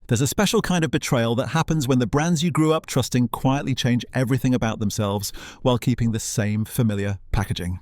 There's a special kind of betrayal that happens when the brands you grew up trusting quietly change everything about themselves while keeping the same familiar packaging.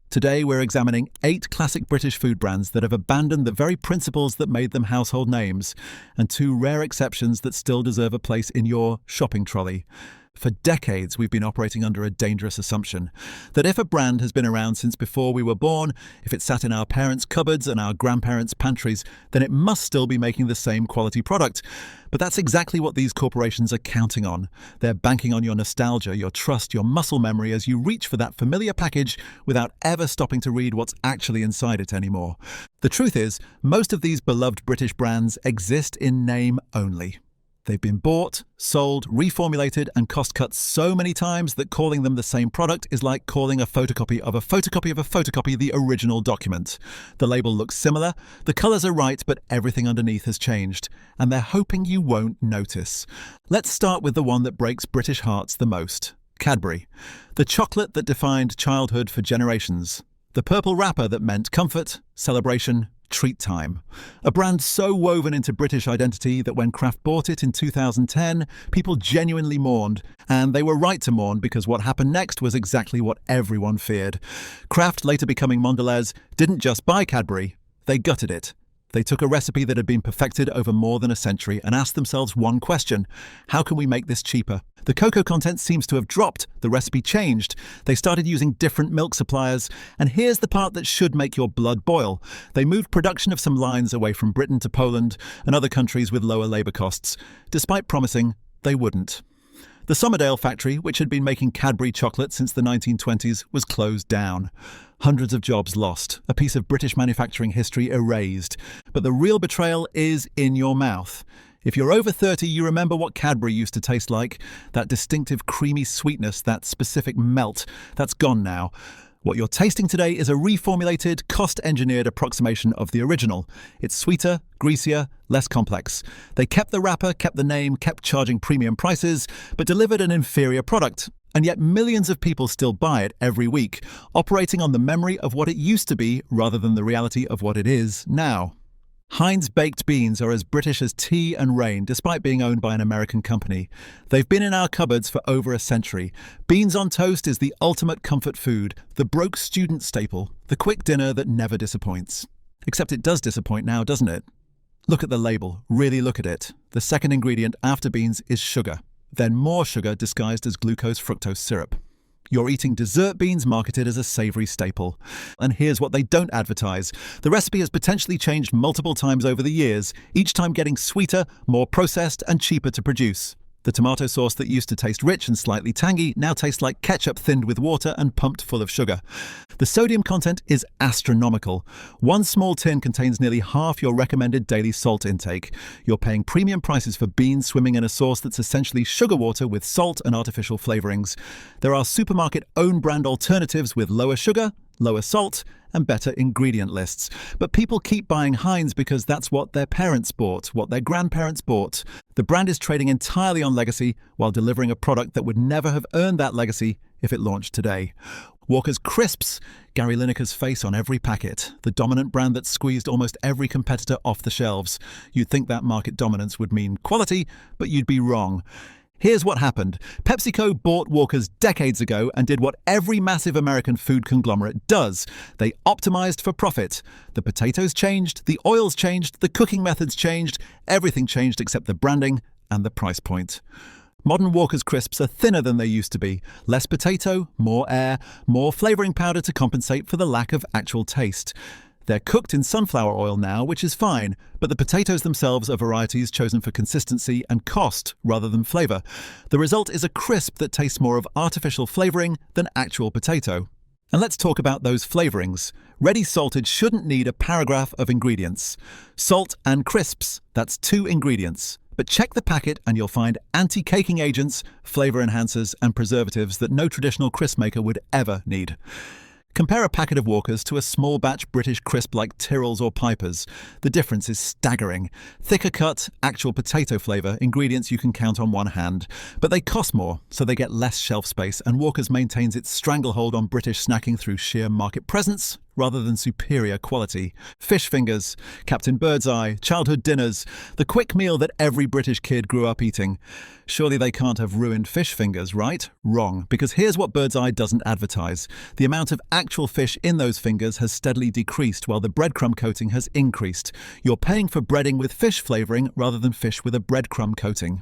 Today, we're examining 8 classic British food brands that have abandoned the very principles that made them household names, and 2 rare exceptions that still deserve a place in your shopping trolley. For decades, we've been operating under a dangerous assumption that if a brand has been around since before we were born, if it sat in our parents' cupboards and our grandparents' pantries, then it must still be making the same quality product. But that's exactly what these corporations are counting on. They're banking on your nostalgia, your trust, your muscle memory as you reach for that familiar package without ever stopping to read what's actually inside it anymore. The truth is, most of these beloved British brands exist in name only. They've been bought, sold, reformulated, and cost-cut so many times that calling them the same product is like calling a photocopy of a photocopy of a photocopy the original document. The label looks similar, the colours are right, but everything underneath has changed, and they're hoping you won't notice. Let's start with the one that breaks British hearts the most: Cadbury. The chocolate that defined childhood for generations. The purple wrapper that meant comfort, celebration, treat time. A brand so woven into British identity that when Kraft bought it in 2010, people genuinely mourned. And they were right to mourn because what happened next was exactly what everyone feared. Kraft, later becoming Mondelez, didn't just buy Cadbury, they gutted it. They took a recipe that had been perfected over more than a century and asked themselves one question: how can we make this cheaper? The cocoa content seems to have dropped, the recipe changed, they started using different milk suppliers, and here's the part that should make your blood boil. They moved production of some lines away from Britain to Poland and other countries with lower labour costs, despite promising they wouldn't. The Somerdale factory, which had been making Cadbury chocolate since the 1920s, was closed down. Hundreds of jobs lost, a piece of British manufacturing history erased. But the real betrayal is in your mouth. If you're over 30, you remember what Cadbury used to taste like. That distinctive creamy sweetness, that specific melt, that's gone now. What you're tasting today is a reformulated, cost-engineered approximation of the original. It's sweeter, greasier, less complex. They kept the wrapper, kept the name, kept charging premium prices, but delivered an inferior product. And yet millions of people still buy it every week, operating on the memory of what it used to be rather than the reality of what it is now. Heinz baked beans are as British as tea and rain, despite being owned by an American company. They've been in our cupboards for over a century. Beans on toast is the ultimate comfort food, the broke student staple, the quick dinner that never disappoints. Except it does disappoint now, doesn't it? Look at the label. Really look at it. The second ingredient after beans is sugar. Then more sugar disguised as glucose-fructose syrup. You're eating dessert beans marketed as a savoury staple. And here's what they don't advertise. The recipe has potentially changed multiple times over the years, each time getting sweeter, more processed, and cheaper to produce. The tomato sauce that used to taste rich and slightly tangy now tastes like ketchup thinned with water and pumped full of sugar. The sodium content is astronomical. One small tin contains nearly half your recommended daily salt intake. You're paying premium prices for beans swimming in a sauce that's essentially sugar water with salt and artificial flavourings. There are supermarket own brand alternatives with lower sugar, lower salt, and better ingredient lists. But people keep buying Heinz because that's what their parents bought, what their grandparents bought. The brand is trading entirely on legacy while delivering a product that would never have earned that legacy if it launched today. Walker's Crisps, Gary Lineker's face on every packet, the dominant brand that squeezed almost every competitor off the shelves. You'd think that market dominance would mean quality, but you'd be wrong. Here's what happened. PepsiCo bought Walker's decades ago and did what every massive American food conglomerate does. They optimized for profit. The potatoes changed, the oils changed, the cooking methods changed, everything changed except the branding and the price point. Modern Walker's Crisps are thinner than they used to be. Less potato, more air, more flavouring powder to compensate for the lack of actual taste. They're cooked in sunflower oil now, which is fine, but the potatoes themselves are varieties chosen for consistency and cost rather than flavour. The result is a crisp that tastes more of artificial flavouring than actual potato. And let's talk about those flavourings. Ready salted shouldn't need a paragraph of ingredients. Salt and crisps, that's 2 ingredients. But check the packet and you'll find anti-caking agents, flavour enhancers and preservatives that no traditional crisp maker would ever need. Compare a packet of Walkers to a small batch British crisp like Tyrrell's or Piper's. The difference is staggering. Thicker cut, actual potato flavour, ingredients you can count on one hand. But they cost more, so they get less shelf space, and Walker's maintains its stranglehold on British snacking through sheer market presence rather than superior quality. Fish fingers, Captain Birdseye, childhood dinners, the quick meal that every British kid grew up eating. Surely they can't have ruined fish fingers, right? Wrong, because here's what Birdseye doesn't advertise. The amount of actual fish in those fingers has steadily decreased while the breadcrumb coating has increased. You're paying for breading with fish flavouring rather than fish with a breadcrumb coating.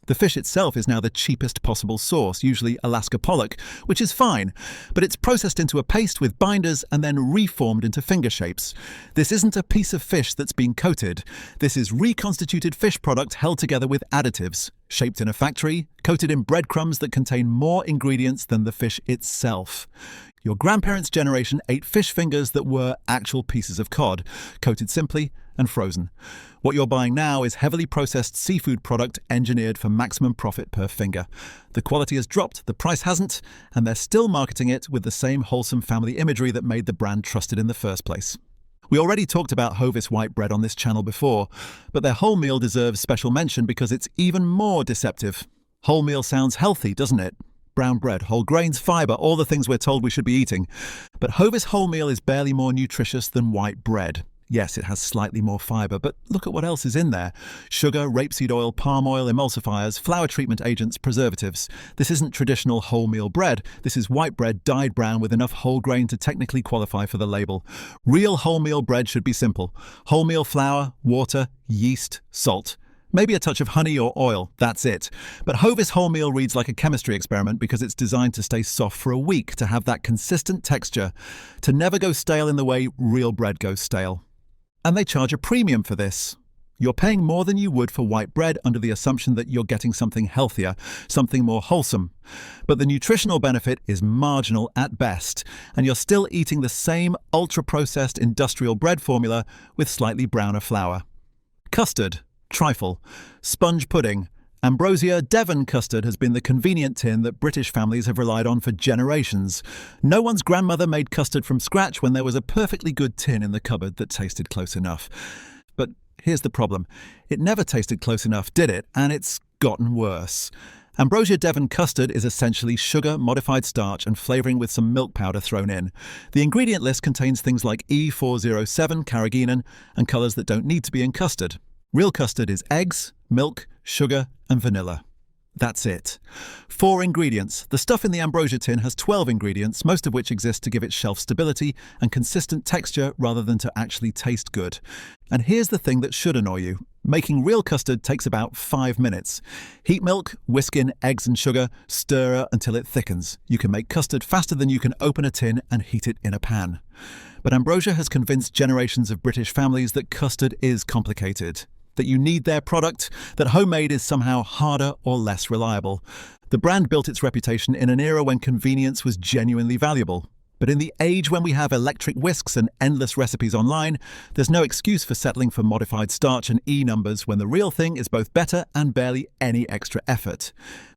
The fish itself is now the cheapest possible source, usually Alaska pollock, which is fine, but it's processed into a paste with binders and then reformed into finger shapes. This isn't a piece of fish that's been coated. This is reconstituted fish product held together with additives, shaped in a factory, coated in breadcrumbs that contain more ingredients than the fish itself. Your grandparents' generation ate fish fingers that were actual pieces of cod, coated simply and frozen. What you're buying now is heavily processed seafood product engineered for maximum profit per finger. The quality has dropped, the price hasn't, and they're still marketing it with the same wholesome family imagery that made the brand trusted in the first place. We already talked about Hovis white bread on this channel before, but their wholemeal deserves special mention because it's even more deceptive. Wholemeal sounds healthy, doesn't it? Brown bread, whole grains, fibre, all the things we're told we should be eating. But Hovis wholemeal is barely more nutritious than white bread. Yes, it has slightly more fibre, but look at what else is in there. Sugar, rapeseed oil, palm oil, emulsifiers, flour treatment agents, preservatives. This isn't traditional wholemeal bread. This is white bread dyed brown with enough whole grain to technically qualify for the label. Real wholemeal bread should be simple. Wholemeal flour, water, yeast, salt. Maybe a touch of honey or oil, that's it. But Hovis wholemeal reads like a chemistry experiment because it's designed to stay soft for a week, to have that consistent texture, to never go stale in the way real bread goes stale. And they charge a premium for this. You're paying more than you would for white bread under the assumption that you're getting something healthier, something more wholesome. But the nutritional benefit is marginal at best, and you're still eating the same ultra-processed industrial bread formula with slightly browner flour. Custard, trifle, sponge pudding, Ambrosia Devon custard has been the convenient tin that British families have relied on for generations. No one's grandmother made custard from scratch when there was a perfectly good tin in the cupboard that tasted close enough. But here's the problem. It never tasted close enough, did it? And it's gotten worse. Ambrosia Devon custard is essentially sugar, modified starch, and flavouring with some milk powder thrown in. The ingredient list contains things like E407 carrageenan and colours that don't need to be in custard. Real custard is eggs, milk, sugar, and vanilla. That's it. 4 ingredients. The stuff in the Ambrosia tin has 12 ingredients, most of which exist to give it shelf stability and consistent texture rather than to actually taste good. And here's the thing that should annoy you. Making real custard takes about 5 minutes. Heat milk, whisk in eggs and sugar, stir until it thickens. You can make custard faster than you can open a tin and heat it in a pan. But Ambrosia has convinced generations of British families that custard is complicated, that you need their product, that homemade is somehow harder or less reliable. The brand built its reputation in an era when convenience was genuinely valuable. But in the age when we have electric whisks and endless recipes online, there's no excuse for settling for modified starch and E numbers when the real thing is both better and barely any extra effort.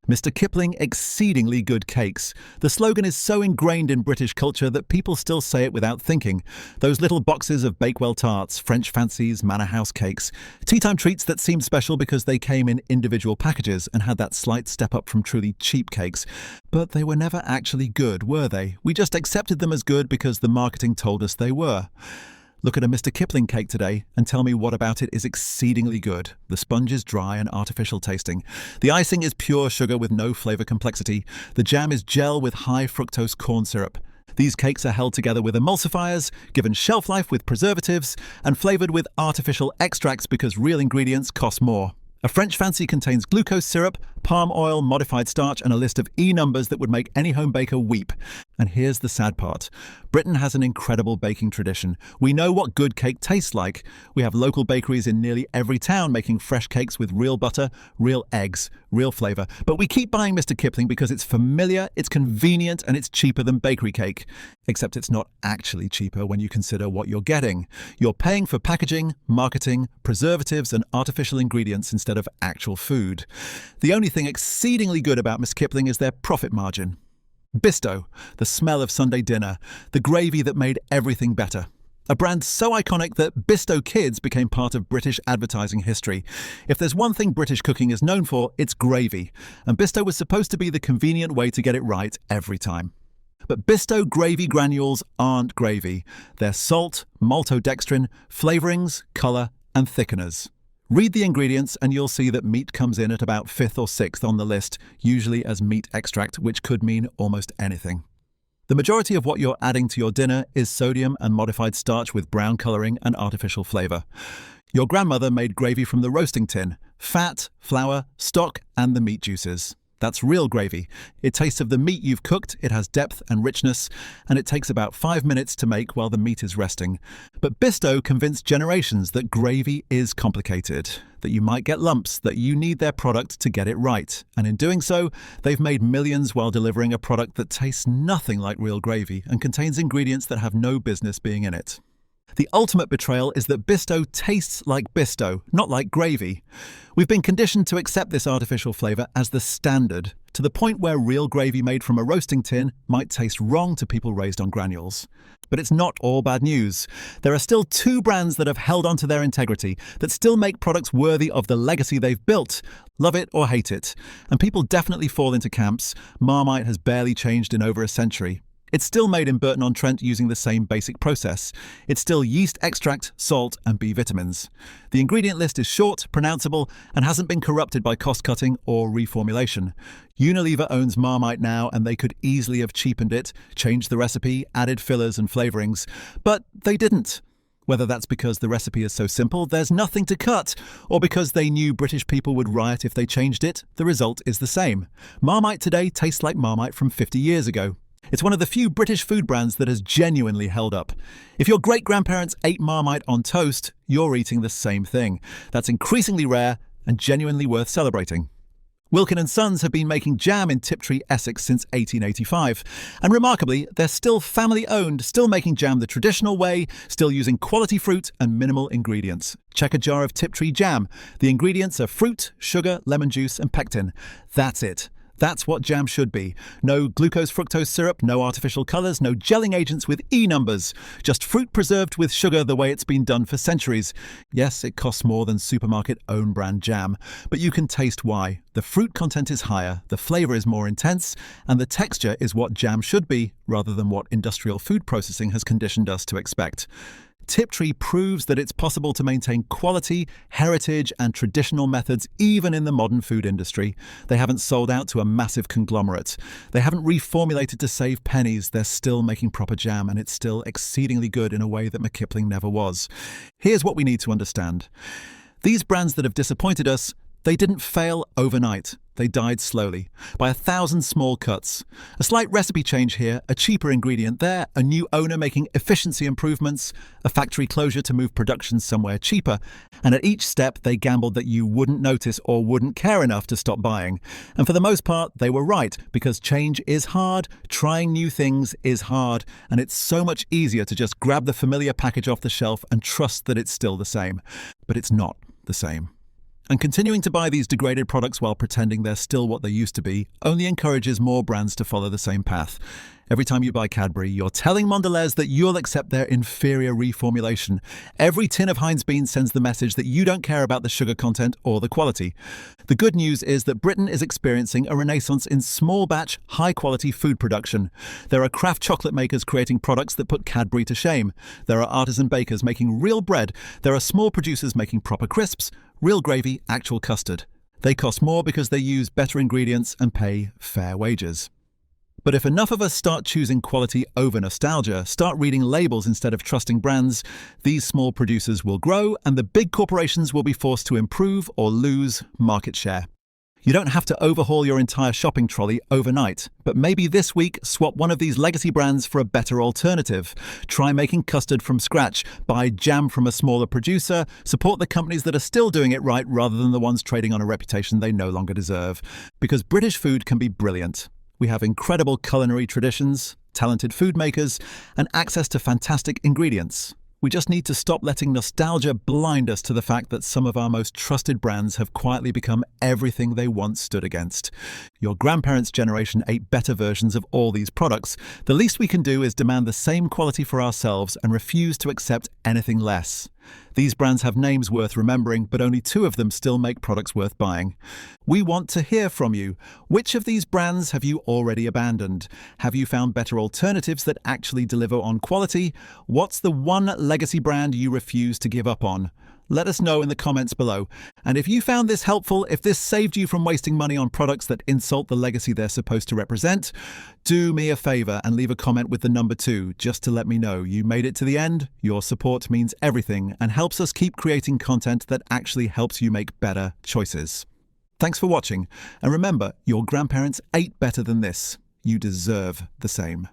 Mr. Kipling, exceedingly good cakes. The slogan is so ingrained in British culture that people still say it without thinking. Those little boxes of Bakewell tarts, French fancies, Manor House cakes. Tea-time treats that seemed special because they came in individual packages and had that slight step up from truly cheap cakes. But they were never actually good, were they? We just accepted them as good because the marketing told us they were. Look at a Mr. Kipling cake today and tell me what about it is exceedingly good. The sponge is dry and artificial tasting. The icing is pure sugar with no flavour complexity. The jam is gel with high fructose corn syrup. These cakes are held together with emulsifiers, given shelf life with preservatives, and flavoured with artificial extracts because real ingredients cost more. A French fancy contains glucose syrup, palm oil, modified starch, and a list of E numbers that would make any home baker weep. And here's the sad part. Britain has an incredible baking tradition. We know what good cake tastes like. We have local bakeries in nearly every town making fresh cakes with real butter, real eggs, real flavour. But we keep buying Mr. Kipling because it's familiar, it's convenient, and it's cheaper than bakery cake. Except it's not actually cheaper when you consider what you're getting. You're paying for packaging, marketing, preservatives, and artificial ingredients instead of actual food. The only thing exceedingly good about Miss Kipling is their profit margin. Bisto, the smell of Sunday dinner, the gravy that made everything better. A brand so iconic that Bisto Kids became part of British advertising history. If there's one thing British cooking is known for, it's gravy. And Bisto was supposed to be the convenient way to get it right every time. But Bisto gravy granules aren't gravy. They're salt, maltodextrin, flavorings, color, and thickeners. Read the ingredients and you'll see that meat comes in at about 5th or 6th on the list, usually as meat extract, which could mean almost anything. The majority of what you're adding to your dinner is sodium and modified starch with brown coloring and artificial flavor. Your grandmother made gravy from the roasting tin: fat, flour, stock, and the meat juices. That's real gravy. It tastes of the meat you've cooked, it has depth and richness, and it takes about 5 minutes to make while the meat is resting. But Bisto convinced generations that gravy is complicated, that you might get lumps, that you need their product to get it right. And in doing so, they've made millions while delivering a product that tastes nothing like real gravy and contains ingredients that have no business being in it. The ultimate betrayal is that Bisto tastes like Bisto, not like gravy. We've been conditioned to accept this artificial flavour as the standard, to the point where real gravy made from a roasting tin might taste wrong to people raised on granules. But it's not all bad news. There are still 2 brands that have held onto their integrity, that still make products worthy of the legacy they've built. Love it or hate it. And people definitely fall into camps. Marmite has barely changed in over a century. It's still made in Burton-on-Trent using the same basic process. It's still yeast extract, salt, and B vitamins. The ingredient list is short, pronounceable, and hasn't been corrupted by cost-cutting or reformulation. Unilever owns Marmite now, and they could easily have cheapened it, changed the recipe, added fillers and flavorings. But they didn't. Whether that's because the recipe is so simple, there's nothing to cut, or because they knew British people would riot if they changed it, the result is the same. Marmite today tastes like Marmite from 50 years ago. It's one of the few British food brands that has genuinely held up. If your great-grandparents ate Marmite on toast, you're eating the same thing. That's increasingly rare and genuinely worth celebrating. Wilkin and Sons have been making jam in Tiptree, Essex since 1885. And remarkably, they're still family-owned, still making jam the traditional way, still using quality fruit and minimal ingredients. Check a jar of Tiptree jam. The ingredients are fruit, sugar, lemon juice, and pectin. That's it. That's what jam should be. No glucose-fructose syrup, no artificial colours, no gelling agents with E numbers. Just fruit preserved with sugar the way it's been done for centuries. Yes, it costs more than supermarket own-brand jam, but you can taste why. The fruit content is higher, the flavour is more intense, and the texture is what jam should be, rather than what industrial food processing has conditioned us to expect. Tiptree proves that it's possible to maintain quality, heritage, and traditional methods even in the modern food industry. They haven't sold out to a massive conglomerate. They haven't reformulated to save pennies. They're still making proper jam, and it's still exceedingly good in a way that Kipling never was. Here's what we need to understand. These brands that have disappointed us, they didn't fail overnight. They died slowly, by 1,000 small cuts. A slight recipe change here, a cheaper ingredient there, a new owner making efficiency improvements, a factory closure to move production somewhere cheaper. And at each step, they gambled that you wouldn't notice or wouldn't care enough to stop buying. And for the most part, they were right, because change is hard, trying new things is hard, and it's so much easier to just grab the familiar package off the shelf and trust that it's still the same. But it's not the same. And continuing to buy these degraded products while pretending they're still what they used to be only encourages more brands to follow the same path. Every time you buy Cadbury, you're telling Mondelez that you'll accept their inferior reformulation. Every tin of Heinz beans sends the message that you don't care about the sugar content or the quality. The good news is that Britain is experiencing a renaissance in small-batch, high-quality food production. There are craft chocolate makers creating products that put Cadbury to shame. There are artisan bakers making real bread. There are small producers making proper crisps, real gravy, actual custard. They cost more because they use better ingredients and pay fair wages. But if enough of us start choosing quality over nostalgia, start reading labels instead of trusting brands, these small producers will grow and the big corporations will be forced to improve or lose market share. You don't have to overhaul your entire shopping trolley overnight, but maybe this week swap one of these legacy brands for a better alternative. Try making custard from scratch, buy jam from a smaller producer, support the companies that are still doing it right rather than the ones trading on a reputation they no longer deserve. Because British food can be brilliant. We have incredible culinary traditions, talented food makers, and access to fantastic ingredients. We just need to stop letting nostalgia blind us to the fact that some of our most trusted brands have quietly become everything they once stood against. Your grandparents' generation ate better versions of all these products. The least we can do is demand the same quality for ourselves and refuse to accept anything less. These brands have names worth remembering, but only 2 of them still make products worth buying. We want to hear from you. Which of these brands have you already abandoned? Have you found better alternatives that actually deliver on quality? What's the one legacy brand you refuse to give up on? Let us know in the comments below. And if you found this helpful, if this saved you from wasting money on products that insult the legacy they're supposed to represent, do me a favor and leave a comment with the number 2 just to let me know you made it to the end. Your support means everything and helps us keep creating content that actually helps you make better choices. Thanks for watching, and remember, your grandparents ate better than this. You deserve the same.